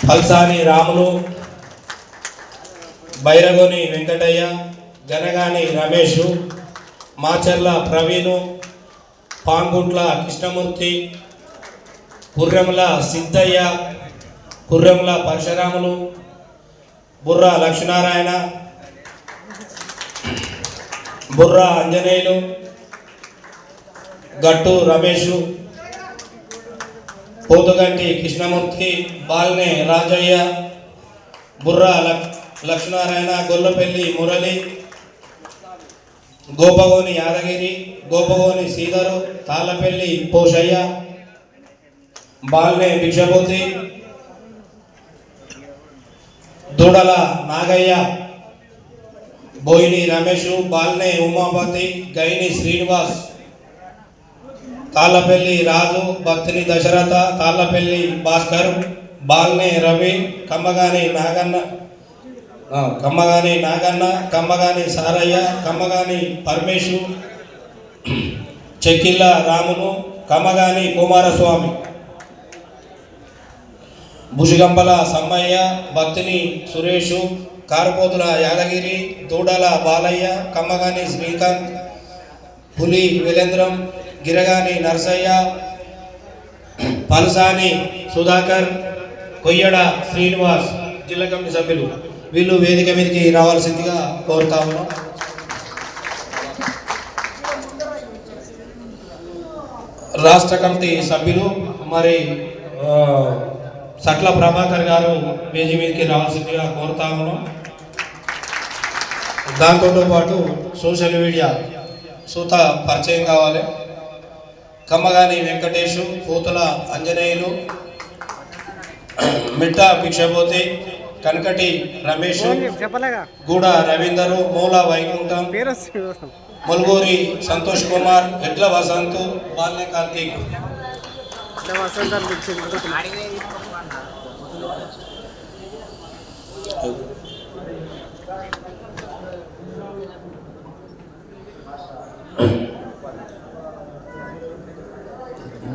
పల్సాని రాములు, బైరగోని వెంకటయ్య, గనగాని రమేష్, మాచర్ల ప్రవీణు, పాంగుంట్ల కృష్ణమూర్తి, కుర్రెముల సిద్ధయ్య, కుర్రెముల పరశురాములు, బుర్రా లక్ష్మీనారాయణ, బుర్రా ఆంజనేయులు, గట్టు రమేష్, పోతుగంటి కృష్ణమూర్తి, బాల్నే రాజయ్య, బుర్రా లక్ష్మీనారాయణ, గొల్లపల్లి మురళి, గోపగోని యాదగిరి, గోపగోని శ్రీధరు, తాళ్ళపల్లి పోషయ్య, బాల్నే భిక్షపతి, దూడల నాగయ్య, బోయిని రమేష్, బాల్నే ఉమాపతి, గైని శ్రీనివాస్, తాళ్ళపల్లి రాజు, భక్తిని దశరథ, తాళ్ళపల్లి భాస్కర్, బాల్నే రవి, కమ్మగాని నాగన్న, కమ్మగాని సారయ్య, కమ్మగాని పరమేశు, చెక్కిళ్ళ రామును, కమ్మగాని కుమారస్వామి, భుషిగంపల సమ్మయ్య, భక్తిని సురేషు, కారుపోతుల యాదగిరి, దూడల బాలయ్య, కమ్మగాని శ్రీకాంత్, పులి వీరేంద్రం, గిరగాని నరసయ్య, పల్సాని సుధాకర్, కొయ్యడ శ్రీనివాస్ జిల్లా కమిటీ సభ్యులు వీళ్ళు వేదిక మీదకి రావాల్సిందిగా కోరుతా ఉన్నాం. రాష్ట్ర కమిటీ సభ్యులు మరి సట్ల ప్రభాకర్ గారు వేదిక మీదకి రావాల్సిందిగా కోరుతా ఉన్నాం. దాంతో పాటు సోషల్ మీడియా సూత పరిచయం కావాలి. కమ్మగాని వెంకటేషు, పూతుల అంజనేయులు, మిట్ట భిక్షపోతి, కనకటి రమేష్, గూడ రవీందరు, మూల వైకుంఠం, ముల్గూరి సంతోష్ కుమార్, ఎడ్ల వసంతు, బాల్య కార్తీక్.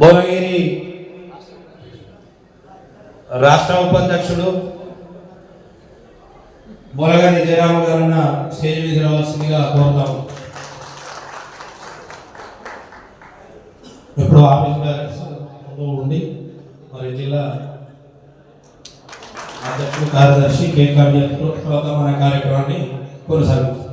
భువనగిరి రాష్ట్ర ఉపాధ్యక్షుడు బోలగాని జయరామ గారన్న స్టేజ్ మీద రావాల్సిందిగా కోరుతాము. ఇప్పుడు ఆఫీస్ ఉండి మరి జిల్లా అధ్యక్షుడు కార్యదర్శి కేక్ కార్యక్రమాన్ని కొనసాగుతుంది.